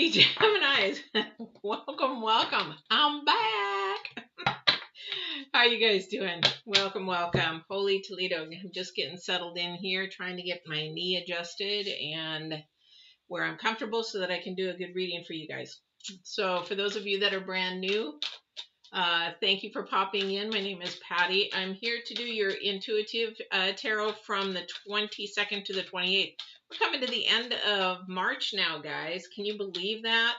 Hey, Geminis. Welcome, welcome. I'm back. How you guys doing? Welcome, welcome. Holy Toledo. I'm just getting settled in here, trying to get my knee adjusted and where I'm comfortable so that I can do a good reading for you guys. So for those of you that are brand new, thank you for popping in. My name is Patty. I'm here to do your intuitive tarot from the 22nd to the 28th. We're coming to the end of March now, guys. Can you believe that?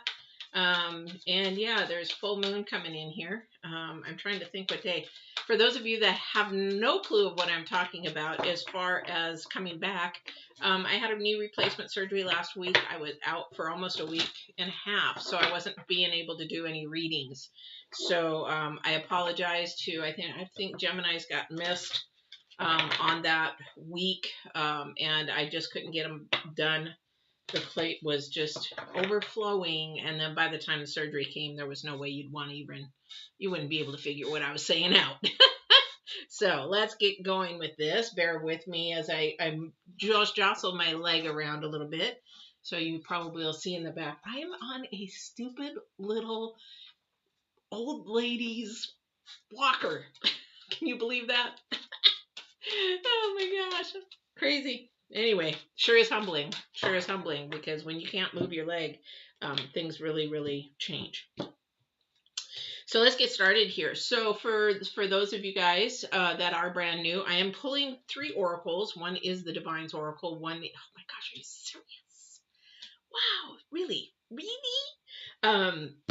And yeah, there's full moon coming in here. I'm trying to think what day. For those of you that have no clue of what I'm talking about as far as coming back, I had a knee replacement surgery last week. I was out for almost a week and a half, so I wasn't being able to do any readings. So I apologize to, I think Gemini's got missed on that week, and I just couldn't get them done. The plate was just overflowing, and then by the time the surgery came, there was no way you wouldn't be able to figure what I was saying out. So let's get going with this. Bear with me as I just jostled my leg around a little bit. So you probably will see in the back, I am on a stupid little old lady's walker. Can you believe that? Oh my gosh. Crazy. Anyway, sure is humbling because when you can't move your leg, things really change. So let's get started here. So for those of you guys that are brand new, I am pulling 3 oracles. One is the Divine's Oracle. One, oh my gosh, are you serious? Wow, really?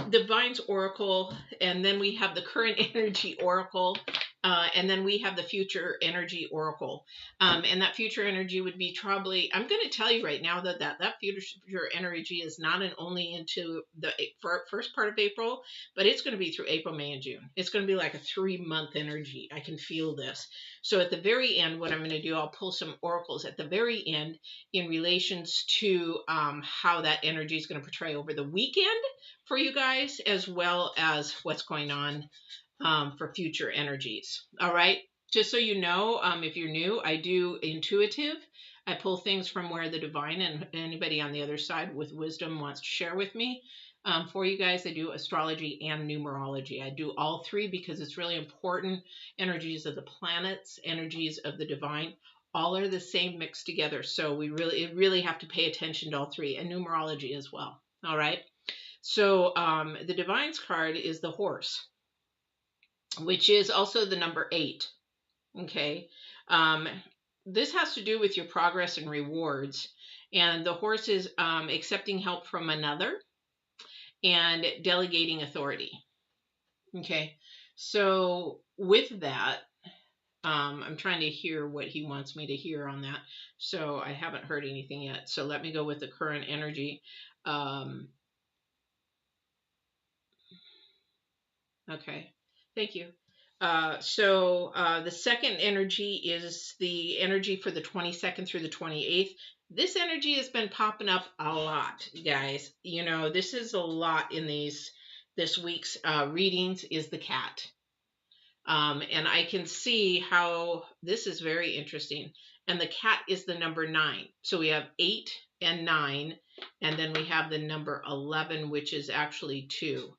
Divine's Oracle, and then we have the Current Energy Oracle, and then we have the Future Energy Oracle. And that Future Energy would be probably, I'm going to tell you right now that Future Energy is not only into the first part of April, but it's going to be through April, May, and June. It's going to be like a 3-month energy. I can feel this. So at the very end, what I'm going to do, I'll pull some oracles at the very end in relations to how that energy is going to portray over the weekend for you guys, as well as what's going on for future energies. All right. Just so you know, if you're new, I do intuitive. I pull things from where the divine and anybody on the other side with wisdom wants to share with me. For you guys, I do astrology and numerology. I do all 3 because it's really important. Energies of the planets, energies of the divine, all are the same mixed together. So we really have to pay attention to all 3, and numerology as well. All right. So the Divine's card is the horse, which is also the number 8. Okay. This has to do with your progress and rewards. And the horse is accepting help from another and delegating authority. Okay. So with that, I'm trying to hear what he wants me to hear on that. So I haven't heard anything yet. So let me go with the current energy. Okay. Thank you. So the second energy is the energy for the 22nd through the 28th. This energy has been popping up a lot, guys. You know, this is a lot in this week's readings is the cat. And I can see how this is very interesting. And the cat is the number 9. So we have 8 and 9, and then we have the number 11, which is actually 2.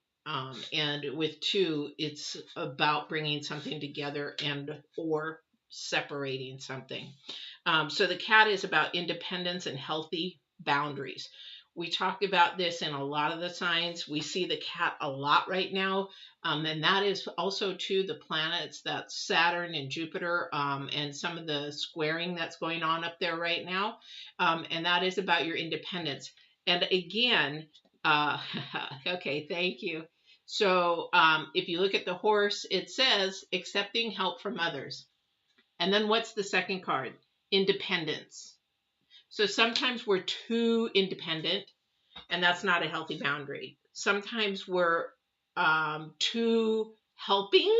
And with 2, it's about bringing something together and or separating something. So the cat is about independence and healthy boundaries. We talk about this in a lot of the signs. We see the cat a lot right now. And that is also to the planets, that's Saturn and Jupiter, and some of the squaring that's going on up there right now. And that is about your independence. And again, okay, thank you. So if you look at the horse, it says accepting help from others. And then what's the second card? Independence. So sometimes we're too independent, and that's not a healthy boundary. Sometimes we're too helping,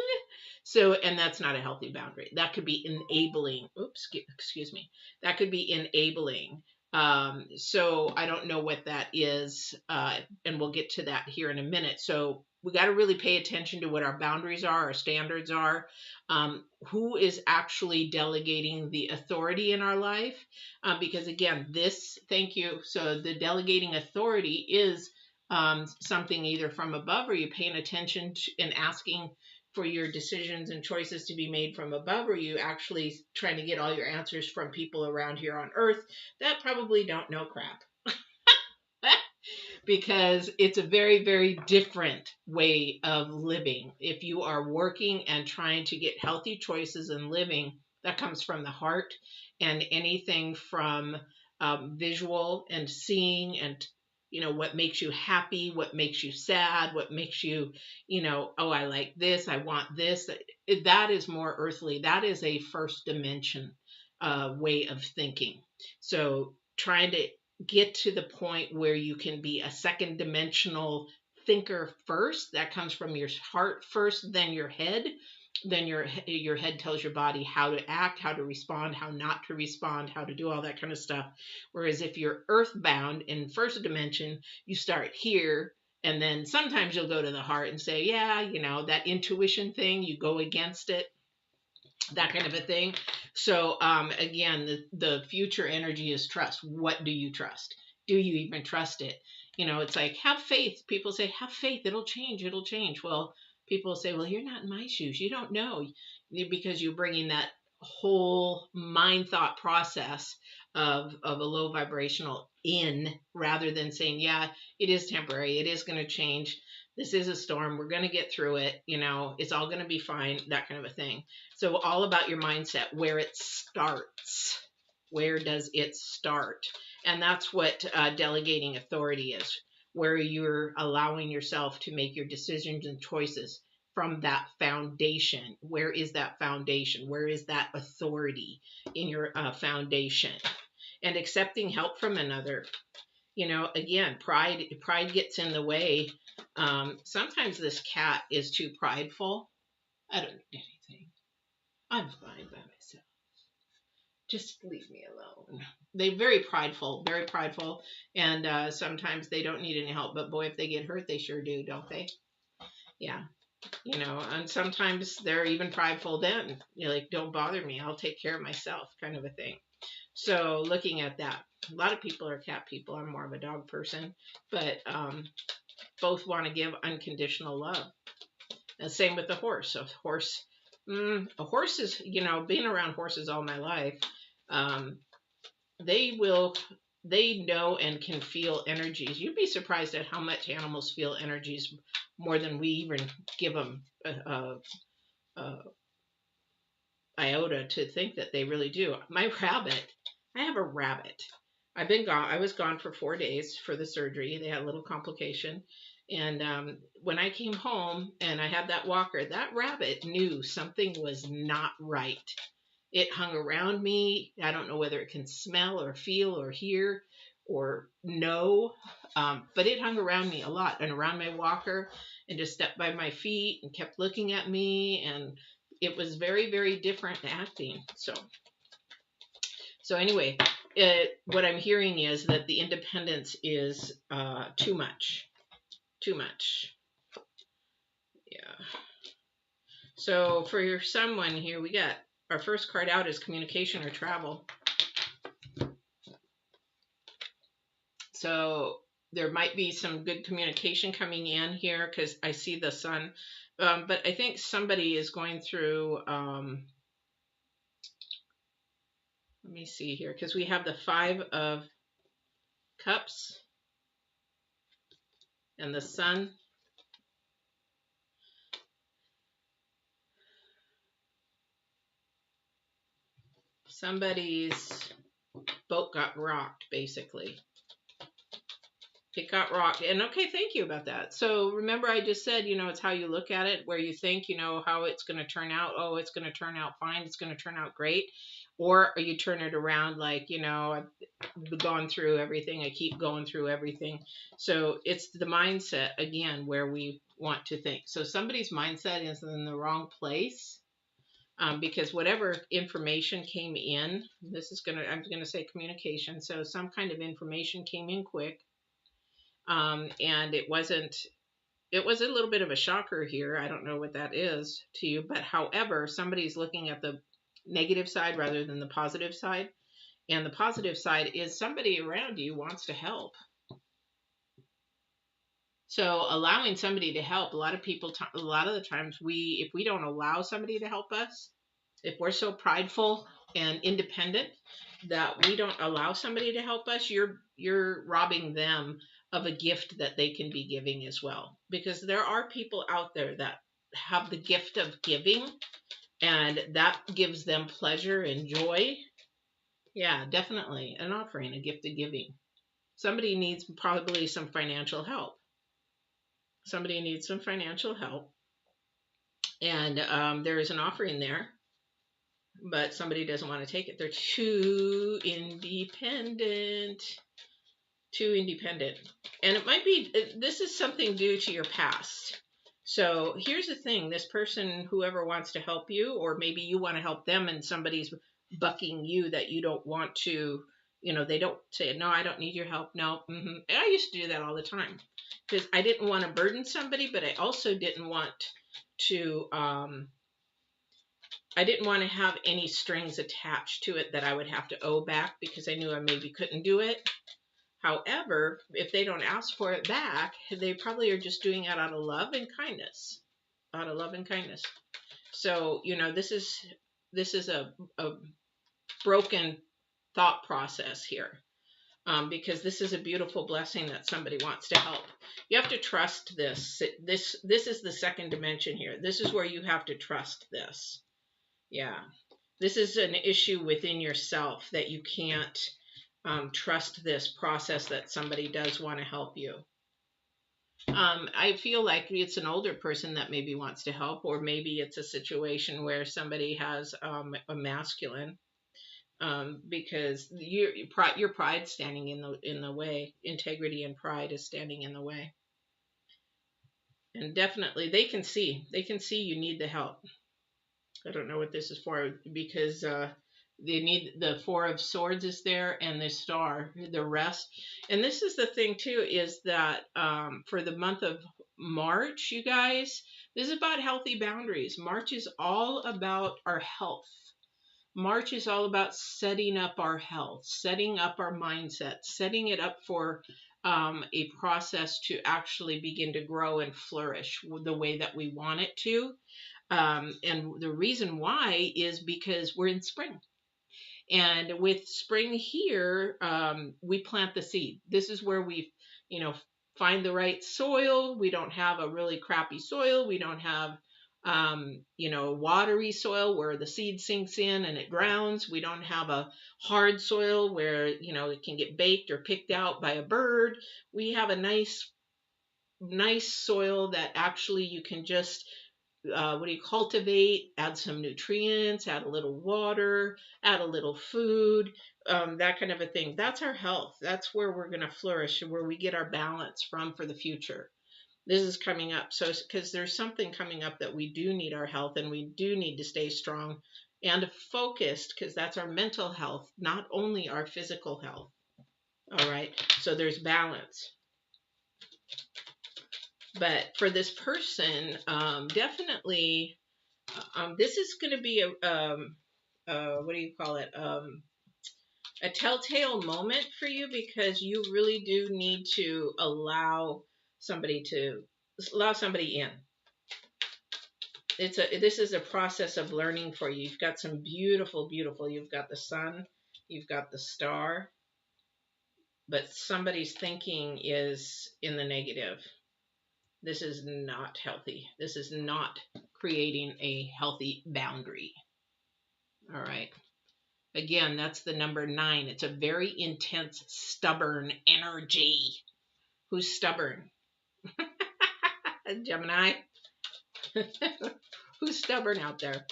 and that's not a healthy boundary. That could be enabling. Oops, excuse me. That could be enabling. So I don't know what that is, and we'll get to that here in a minute. So we got to really pay attention to what our boundaries are, our standards are, who is actually delegating the authority in our life. Because again, thank you. So the delegating authority is something either from above, or you paying attention to, and asking for your decisions and choices to be made from above, or you actually trying to get all your answers from people around here on earth that probably don't know crap. Because it's a very, very different way of living. If you are working and trying to get healthy choices in living, that comes from the heart, and anything from visual and seeing, and what makes you happy, what makes you sad, what makes you, oh, I like this, I want this. That is more earthly. That is a first dimension way of thinking. So trying to get to the point where you can be a second dimensional thinker first, that comes from your heart first, then your head. Then your head tells your body how to act, how to respond, how not to respond, how to do all that kind of stuff. Whereas if you're earthbound in first dimension, you start here, and then sometimes you'll go to the heart and say, yeah, that intuition thing, you go against it, that kind of a thing. So again, the future energy is trust. What do you trust? Do you even trust it? It's like, have faith. People say, have faith, it'll change, it'll change. Well, people say, well, you're not in my shoes, you don't know, because you're bringing that whole mind thought process of a low vibrational in, rather than saying, yeah, it is temporary, it is going to change, this is a storm, we're going to get through it, it's all going to be fine, that kind of a thing. So all about your mindset, where it starts. Where does it start? And that's what delegating authority is, where you're allowing yourself to make your decisions and choices from that foundation. Where is that foundation? Where is that authority in your foundation? And accepting help from another. Again, pride gets in the way. Sometimes this cat is too prideful. I don't need anything. I'm fine by myself. Just leave me alone. They're very prideful, and sometimes they don't need any help. But boy, if they get hurt, they sure do, don't they? Yeah. And sometimes they're even prideful then. Like, don't bother me, I'll take care of myself, kind of a thing. So looking at that, a lot of people are cat people. I'm more of a dog person, but both want to give unconditional love. And same with the horse. A horse is, being around horses all my life, they know and can feel energies. You'd be surprised at how much animals feel energies, more than we even give them iota to think that they really do. My rabbit, I have a rabbit. I was gone for 4 days for the surgery. They had a little complication. And when I came home and I had that walker, that rabbit knew something was not right. It hung around me. I don't know whether it can smell or feel or hear or know, but it hung around me a lot and around my walker, and just stepped by my feet and kept looking at me. And it was very, very different acting. So anyway, what I'm hearing is that the independence is too much. Yeah. So for someone here, we got our first card out is communication or travel. So there might be some good communication coming in here, because I see the sun. But I think somebody is going through, let me see here, because we have the 5 of Cups and the sun. Somebody's boat got rocked, basically. It got rocked. And okay, thank you about that. So remember I just said, it's how you look at it, where you think, how it's going to turn out. Oh, it's going to turn out fine. It's going to turn out great. Or you turn it around like, I've gone through everything. I keep going through everything. So it's the mindset, again, where we want to think. So somebody's mindset is in the wrong place. Because whatever information came in, I'm going to say communication. So some kind of information came in quick. And it was a little bit of a shocker here. I don't know what that is to you, but however, somebody's looking at the negative side rather than the positive side. And the positive side is somebody around you wants to help. So allowing somebody to help, a lot of the times if we don't allow somebody to help us, if we're so prideful and independent that we don't allow somebody to help us, you're robbing them of a gift that they can be giving as well. Because there are people out there that have the gift of giving, and that gives them pleasure and joy. Yeah, definitely an offering, a gift of giving. Somebody needs probably some financial help. Somebody needs some financial help, and there is an offering there, but somebody doesn't want to take it. They're too independent. Too independent. And it might be, this is something due to your past. So here's the thing, this person, whoever wants to help you, or maybe you want to help them and somebody's bucking you that you don't want to, they don't say, no, I don't need your help. No. I used to do that all the time because I didn't want to burden somebody, but I also didn't want to, have any strings attached to it that I would have to owe back because I knew I maybe couldn't do it. However, if they don't ask for it back, they probably are just doing it out of love and kindness. Out of love and kindness. So, this is a broken thought process here. Because this is a beautiful blessing that somebody wants to help. You have to trust this. This is the second dimension here. This is where you have to trust this. Yeah. This is an issue within yourself that you can't trust this process that somebody does want to help you. I feel like it's an older person that maybe wants to help, or maybe it's a situation where somebody has a masculine, because your pride's standing in the way. Integrity and pride is standing in the way. And definitely they can see you need the help. I don't know what this is for, because they need the Four of Swords is there, and the Star, the rest. And this is the thing too, is that for the month of March, you guys, this is about healthy boundaries. March is all about our health. March is all about setting up our health, setting up our mindset, setting it up for a process to actually begin to grow and flourish the way that we want it to. And the reason why is because we're in spring. And with spring here, we plant the seed. This is where we, find the right soil. We don't have a really crappy soil. We don't have, watery soil where the seed sinks in and it grounds. We don't have a hard soil where, it can get baked or picked out by a bird. We have a nice soil that actually you can just cultivate, add some nutrients, add a little water, add a little food, that kind of a thing. That's our health. That's where we're going to flourish, where we get our balance from for the future. This is coming up. So, because there's something coming up that we do need our health, and we do need to stay strong and focused, because that's our mental health, not only our physical health. All right. So there's balance. But for this person, definitely, this is going to be a telltale moment for you, because you really do need to allow somebody in. This is a process of learning for you. You've got some beautiful, you've got the sun, you've got the star, but somebody's thinking is in the negative. This is not healthy. This is not creating a healthy boundary. All right. Again, that's the number 9. It's a very intense, stubborn energy. Who's stubborn? Gemini. Who's stubborn out there?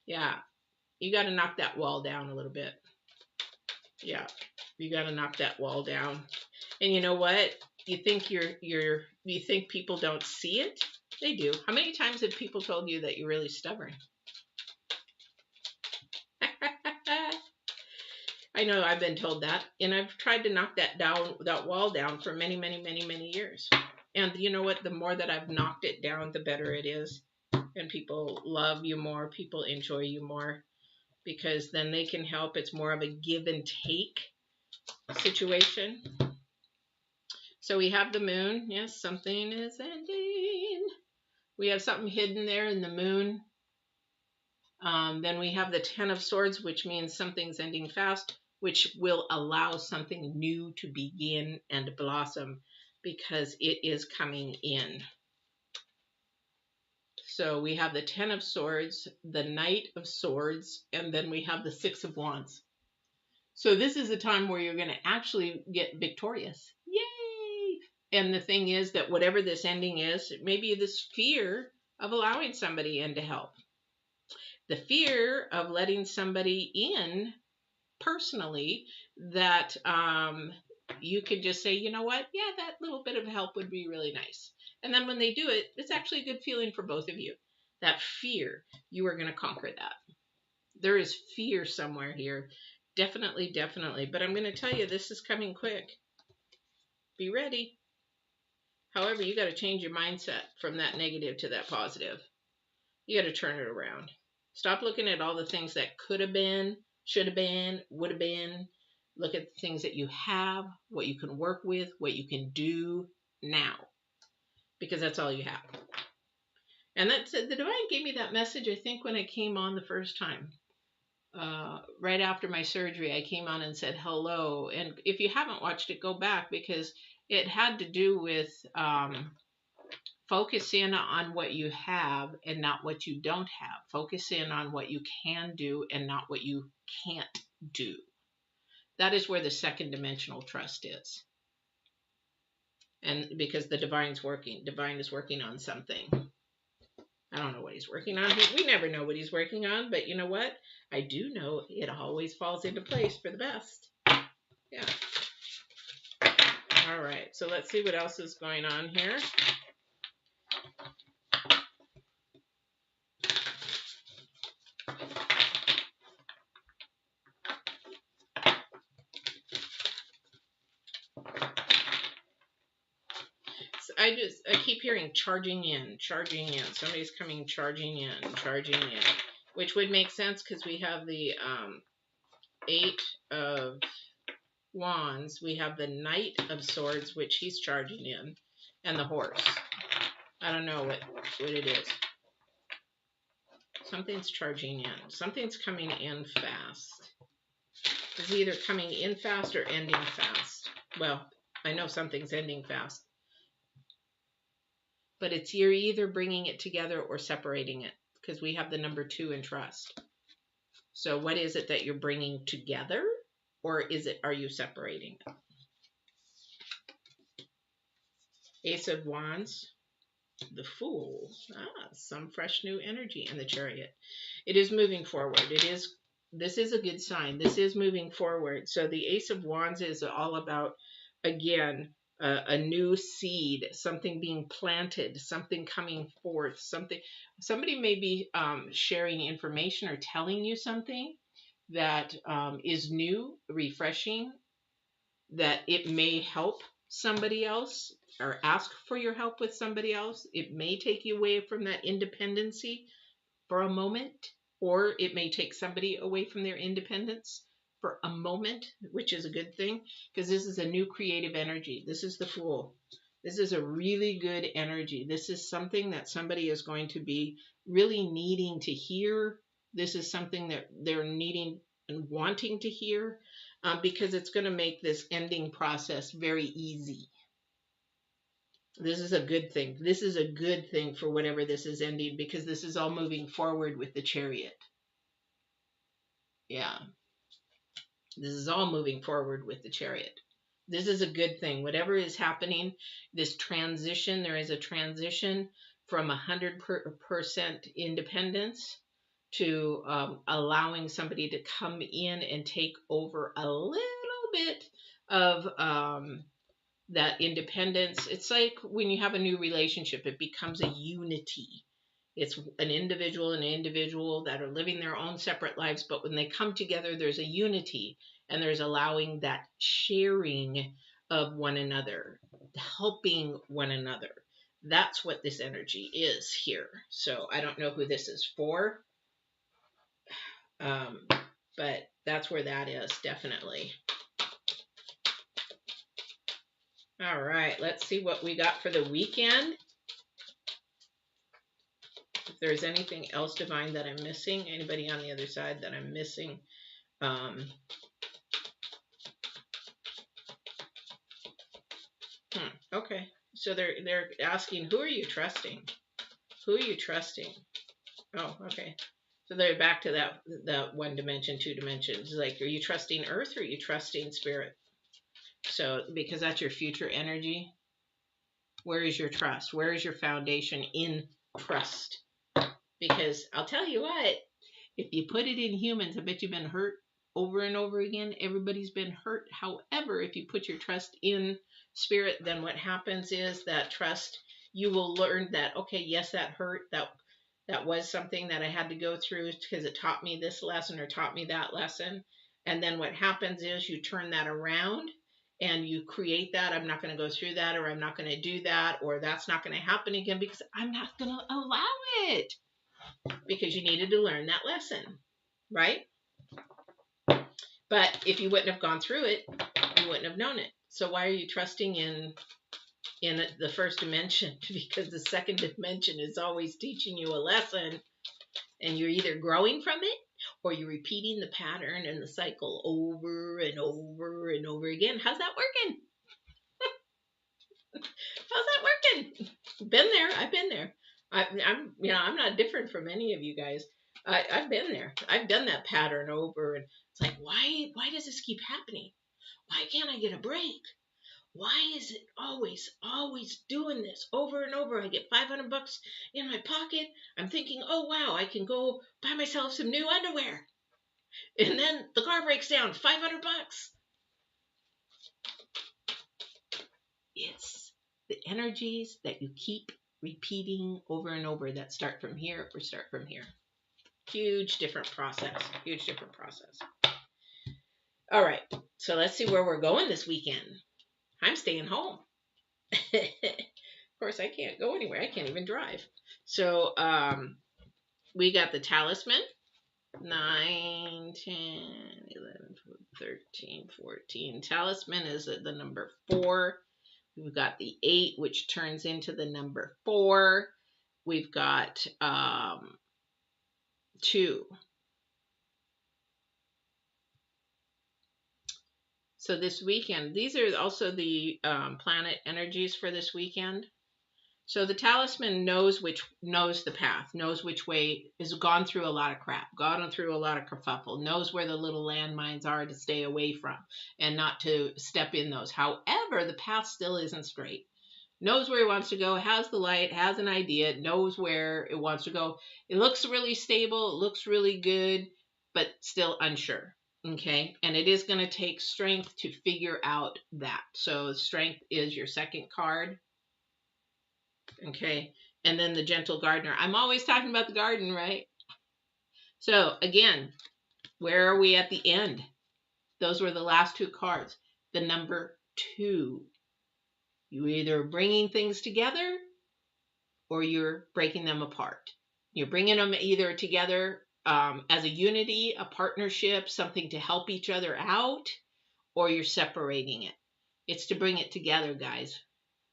Yeah. You got to knock that wall down a little bit. Yeah. You got to knock that wall down. And you know what? You think you think people don't see it? They do. How many times have people told you that you're really stubborn? I know I've been told that, and I've tried to knock that wall down for many, many, many, many years. And you know what? The more that I've knocked it down, the better it is. And people love you more. People enjoy you more, because then they can help. It's more of a give and take situation. So we have the moon. Yes, something is ending. We have something hidden there in the moon. Then we have the 10 of Swords, which means something's ending fast, which will allow something new to begin and blossom because it is coming in. So we have the 10 of Swords, the Knight of Swords, and then we have the 6 of Wands. So this is a time where you're going to actually get victorious. Yay! And the thing is that whatever this ending is, it may be this fear of allowing somebody in to help. The fear of letting somebody in personally that you could just say, you know what? Yeah, that little bit of help would be really nice. And then when they do it, it's actually a good feeling for both of you. That fear, you are going to conquer that. There is fear somewhere here. Definitely, definitely. But I'm going to tell you, this is coming quick. Be ready. However, you got to change your mindset from that negative to that positive. You got to turn it around. Stop looking at all the things that could have been, should have been, would have been. Look at the things that you have, what you can work with, what you can do now. Because that's all you have. And that's the divine gave me that message, I think, when I came on the first time. Right after my surgery, I came on and said hello. And if you haven't watched it, go back, because it had to do with focus in on what you have and not what you don't have. Focus in on what you can do and not what you can't do. That is where the second dimensional trust is. And because the divine is working on something. I don't know what he's working on. We never know what he's working on, but you know what? I do know it always falls into place for the best. Yeah. All right, so let's see what else is going on here. I keep hearing charging in. Somebody's coming charging in, which would make sense because we have the 8 of Wands. We have the Knight of Swords, which he's charging in, and the horse. I don't know what it is. Something's charging in. Something's coming in fast. It's either coming in fast or ending fast. Well, I know something's ending fast. But you're either bringing it together or separating it, because we have the number 2 in trust. So what is it that you're bringing together, or are you separating it? Ace of Wands, the Fool. Some fresh new energy in the Chariot. It is moving forward. This is a good sign. This is moving forward. So the Ace of Wands is all about, again, a new seed, something being planted, something coming forth, somebody may be sharing information or telling you something that is new, refreshing, that it may help somebody else or ask for your help with somebody else. It may take you away from that independency for a moment, or it may take somebody away from their independence for a moment, which is a good thing, because this is a new creative energy. This is the Fool. This is a really good energy. This is something that somebody is going to be really needing to hear. This is something that they're needing and wanting to hear, because it's going to make this ending process very easy. This is a good thing. This is a good thing for whatever this is ending, because this is all moving forward with the Chariot. Yeah. This is all moving forward with the Chariot. This is a good thing. Whatever is happening, this transition, there is a transition from 100% independence to allowing somebody to come in and take over a little bit of that independence. It's like when you have a new relationship, it becomes a unity. It's an individual that are living their own separate lives, but when they come together, there's a unity, and there's allowing that sharing of one another, helping one another. That's what this energy is here. So I don't know who this is for, but that's where that is, definitely. All right, let's see what we got for the weekend. If there's anything else divine that I'm missing, anybody on the other side that I'm missing. Okay, so they're asking, who are you trusting? Who are you trusting? Oh, okay. So they're back to that 1 dimension, 2 dimensions. Like, are you trusting Earth or are you trusting Spirit? So because that's your future energy. Where is your trust? Where is your foundation in trust? Because I'll tell you what, if you put it in humans, I bet you've been hurt over and over again. Everybody's been hurt. However, if you put your trust in Spirit, then what happens is that trust, you will learn that, okay, yes, that hurt. That was something that I had to go through because it taught me this lesson or taught me that lesson. And then what happens is you turn that around and you create that. I'm not going to go through that, or I'm not going to do that, or that's not going to happen again because I'm not going to allow it. Because you needed to learn that lesson, right? But if you wouldn't have gone through it, you wouldn't have known it. So why are you trusting in the first dimension? Because the second dimension is always teaching you a lesson, and you're either growing from it or you're repeating the pattern and the cycle over and over and over again. How's that working? How's that working? Been there. I've been there. I'm not different from any of you guys. I've been there. I've done that pattern over, and it's like, why does this keep happening? Why can't I get a break? Why is it always doing this over and over? I get $500 in my pocket. I'm thinking, oh wow, I can go buy myself some new underwear, and then the car breaks down. $500. It's the energies that you keep repeating over and over that start from here or start from here. Huge different process. Huge different process. All right. So let's see where we're going this weekend. I'm staying home. Of course, I can't go anywhere. I can't even drive. So we got the talisman. 9, 10, 11, 13, 14. Talisman is the number 4. We've got the 8, which turns into the number 4. We've got 2. So this weekend, these are also the planet energies for this weekend. So the talisman knows the path, knows which way, has gone through a lot of crap, gone through a lot of kerfuffle, knows where the little landmines are to stay away from and not to step in those. However, the path still isn't straight. Knows where he wants to go, has the light, has an idea, knows where it wants to go. It looks really stable, it looks really good, but still unsure. Okay, and it is going to take strength to figure out that. So strength is your second card. Okay, and then the gentle gardener. I'm always talking about the garden, right? So again, where are we at the end? Those were the last 2 cards. The number 2. You're either bringing things together or you're breaking them apart. You're bringing them either together as a unity, a partnership, something to help each other out, or you're separating it. It's to bring it together, guys.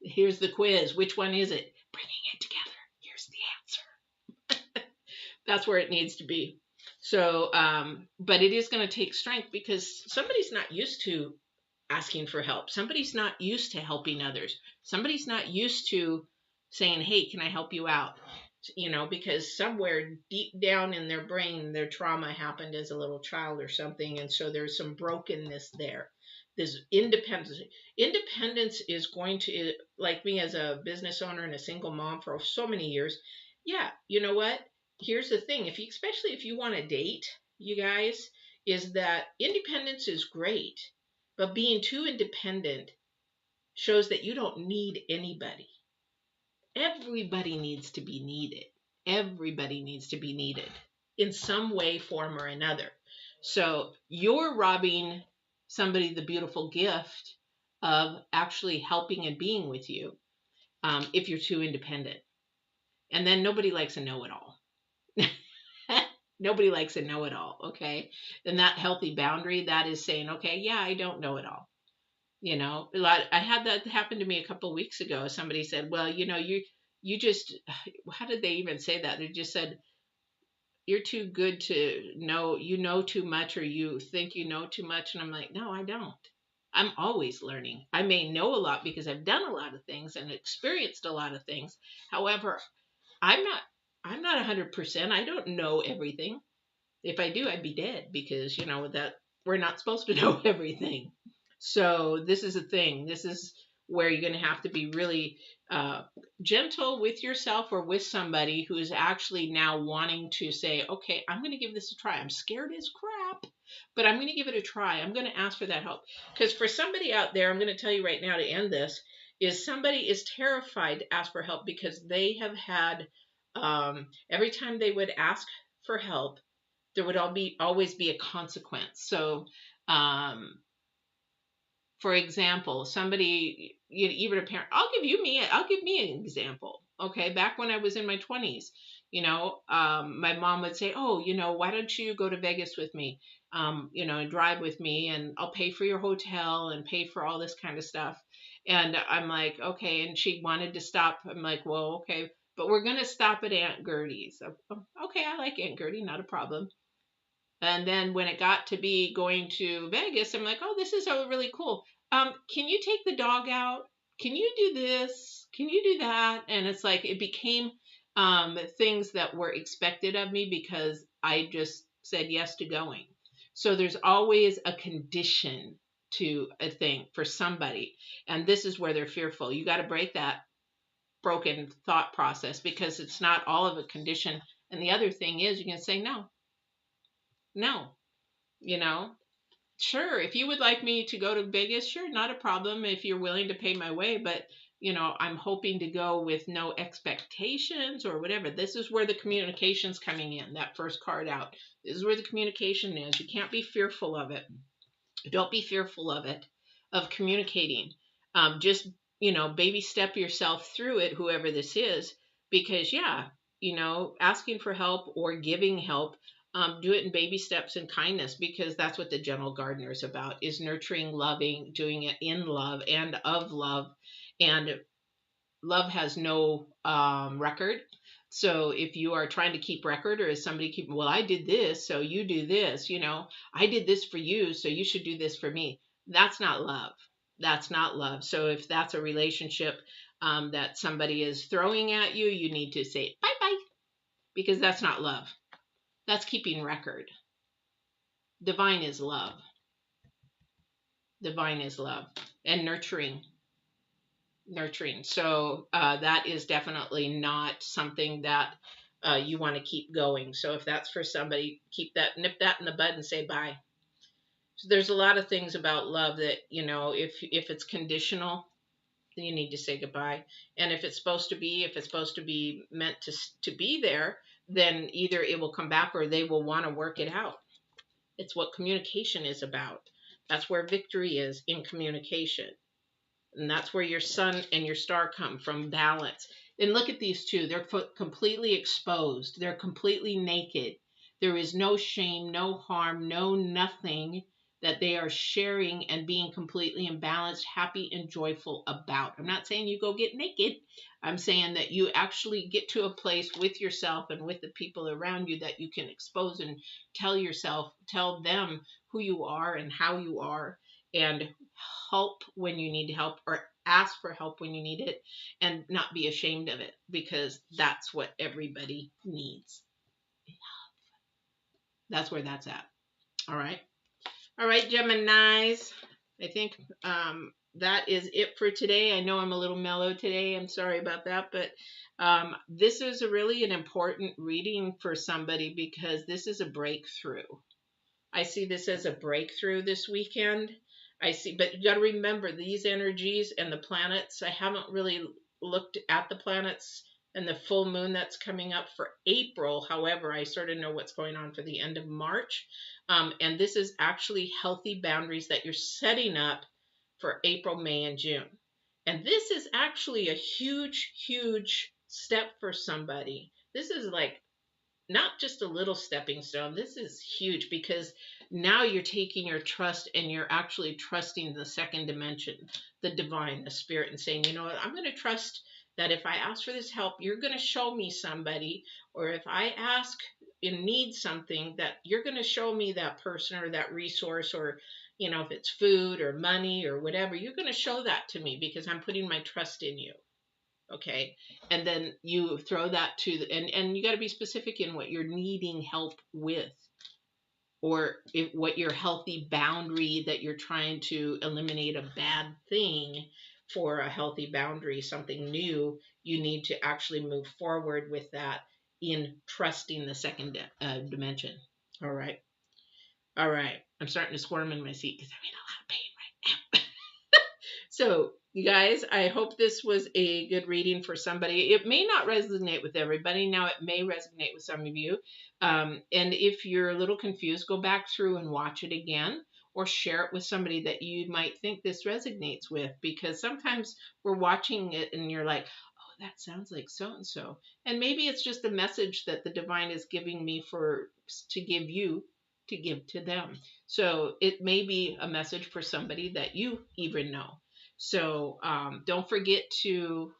Here's the quiz. Which one is it? Bringing it together. Here's the answer. That's where it needs to be. So, but it is going to take strength because somebody's not used to asking for help. Somebody's not used to helping others. Somebody's not used to saying, hey, can I help you out? You know, because somewhere deep down in their brain, their trauma happened as a little child or something. And so there's some brokenness there. There's independence. Independence is going to, like me as a business owner and a single mom for so many years. Yeah, you know what? Here's the thing. Especially if you want to date, you guys, is that independence is great. But being too independent shows that you don't need anybody. Everybody needs to be needed. Everybody needs to be needed in some way, form, or another. So you're robbing somebody the beautiful gift of actually helping and being with you if you're too independent. And then nobody likes a know-it-all. Nobody likes a know-it-all, okay? And that healthy boundary, that is saying, okay, yeah, I don't know it all. You know, a lot. I had that happen to me a couple of weeks ago. Somebody said, "Well, you just," how did they even say that? They just said, "You're too good to know. You know too much, or you think you know too much." And I'm like, "No, I don't. I'm always learning. I may know a lot because I've done a lot of things and experienced a lot of things. However, I'm not. I'm not 100%. I don't know everything. If I do, I'd be dead because that we're not supposed to know everything. So this is a thing. This is where you're going to have to be really uh, gentle with yourself or with somebody who is actually now wanting to say, okay, I'm going to give this a try. I'm scared as crap, but I'm going to give it a try. I'm going to ask for that help. Because for somebody out there, I'm going to tell you right now to end this, is somebody is terrified to ask for help because they have had, every time they would ask for help, there would always be a consequence. So, for example, somebody, even a parent, I'll give me an example. Okay. Back when I was in my 20s, my mom would say, oh, why don't you go to Vegas with me? And drive with me and I'll pay for your hotel and pay for all this kind of stuff. And I'm like, okay. And she wanted to stop. I'm like, well, okay, but we're going to stop at Aunt Gertie's. Okay. I like Aunt Gertie, not a problem. And then when it got to be going to Vegas, I'm like, oh, this is really cool. Can you take the dog out? Can you do this? Can you do that? And it's like it became things that were expected of me because I just said yes to going. So there's always a condition to a thing for somebody. And this is where they're fearful. You got to break that broken thought process because it's not all of a condition. And the other thing is you can say no, no, you know, sure, if you would like me to go to Vegas, sure, not a problem if you're willing to pay my way, but I'm hoping to go with no expectations or whatever. This is where the communication's coming in, that first card out. This is where the communication is. You can't be fearful of it. Don't be fearful of it, of communicating. Just, baby step yourself through it, whoever this is, because, yeah, asking for help or giving help, do it in baby steps and kindness, because that's what the gentle gardener is about, is nurturing, loving, doing it in love and of love. And love has no record. So if you are trying to keep record, or is somebody keeping, well, I did this, so you do this, I did this for you, so you should do this for me. That's not love. That's not love. So if that's a relationship that somebody is throwing at you, you need to say bye bye, because that's not love. That's keeping record. Divine is love. Divine is love and nurturing. So that is definitely not something that you want to keep going. So if that's for somebody, nip that in the bud and say bye. So there's a lot of things about love that, if it's conditional, then you need to say goodbye. And if it's supposed to be meant to be there, then either it will come back or they will want to work it out. It's what communication is about. That's where victory is, in communication. And that's where your sun and your star come from, balance. And look at these two. They're completely exposed. They're completely naked. There is no shame, no harm, no nothing that they are sharing and being completely imbalanced, happy, and joyful about. I'm not saying you go get naked. I'm saying that you actually get to a place with yourself and with the people around you that you can expose and tell them who you are and how you are, and help when you need help, or ask for help when you need it, and not be ashamed of it, because that's what everybody needs. That's where that's at. All right. All right, Geminis. I think that is it for today. I know I'm a little mellow today. I'm sorry about that, but this is really an important reading for somebody, because this is a breakthrough. I see this as a breakthrough this weekend. But you got to remember these energies and the planets. I haven't really looked at the planets and the full moon that's coming up for April. However, I sort of know what's going on for the end of March. And this is actually healthy boundaries that you're setting up for April, May, and June. And this is actually a huge, huge step for somebody. This is like not just a little stepping stone. This is huge because now you're taking your trust and you're actually trusting the second dimension, the divine, the spirit, and saying, you know what, I'm going to trust that if I ask for this help, you're going to show me somebody, or if I ask and need something, that you're going to show me that person or that resource, or, you know, if it's food or money or whatever, you're going to show that to me because I'm putting my trust in you. Okay. And then you throw that to the, and you got to be specific in what you're needing help with, or if what your healthy boundary that you're trying to eliminate a bad thing for a healthy boundary, something new, you need to actually move forward with that in trusting the second dimension. All right. All right. I'm starting to squirm in my seat because I'm in a lot of pain right now. So, you guys, I hope this was a good reading for somebody. It may not resonate with everybody. Now, it may resonate with some of you. And if you're a little confused, go back through and watch it again, or share it with somebody that you might think this resonates with, because sometimes we're watching it and you're like, oh, that sounds like so-and-so. And maybe it's just a message that the divine is giving me to give you, to give to them. So it may be a message for somebody that you even know. So don't forget to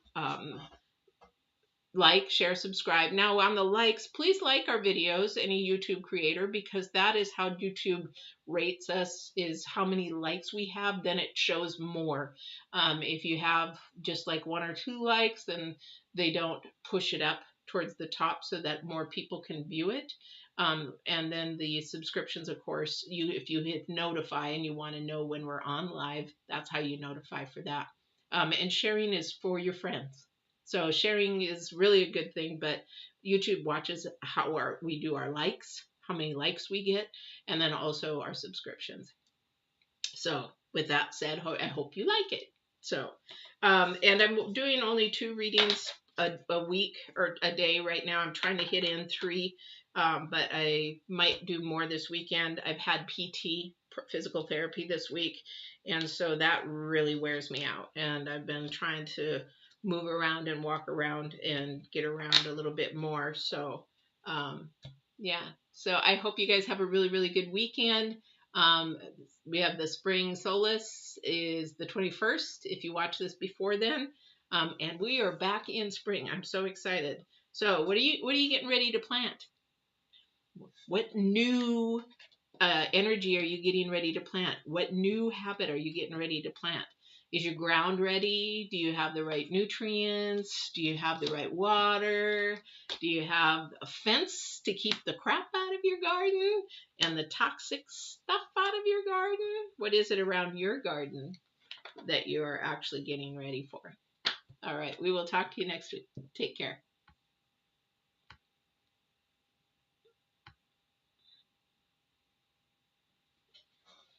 like, share, subscribe. Now on the likes, please like our videos, any YouTube creator, because that is how YouTube rates us, is how many likes we have, then it shows more. If you have just like 1 or 2 likes, then they don't push it up towards the top so that more people can view it. And then the subscriptions, of course, if you hit notify and you want to know when we're on live, that's how you notify for that. And sharing is for your friends. So sharing is really a good thing, but YouTube watches how we do our likes, how many likes we get, and then also our subscriptions. So with that said, I hope you like it. So, and I'm doing only 2 readings a week or a day right now. I'm trying to hit in 3, but I might do more this weekend. I've had PT, physical therapy, this week, and so that really wears me out. And I've been trying to move around and walk around and get around a little bit more. So, yeah. So I hope you guys have a really, really good weekend. We have the spring solstice is the 21st, if you watch this before then. And we are back in spring. I'm so excited. So what are you getting ready to plant? What new energy are you getting ready to plant? What new habit are you getting ready to plant? Is your ground ready? Do you have the right nutrients? Do you have the right water? Do you have a fence to keep the crap out of your garden and the toxic stuff out of your garden? What is it around your garden that you're actually getting ready for? All right, we will talk to you next week. Take care.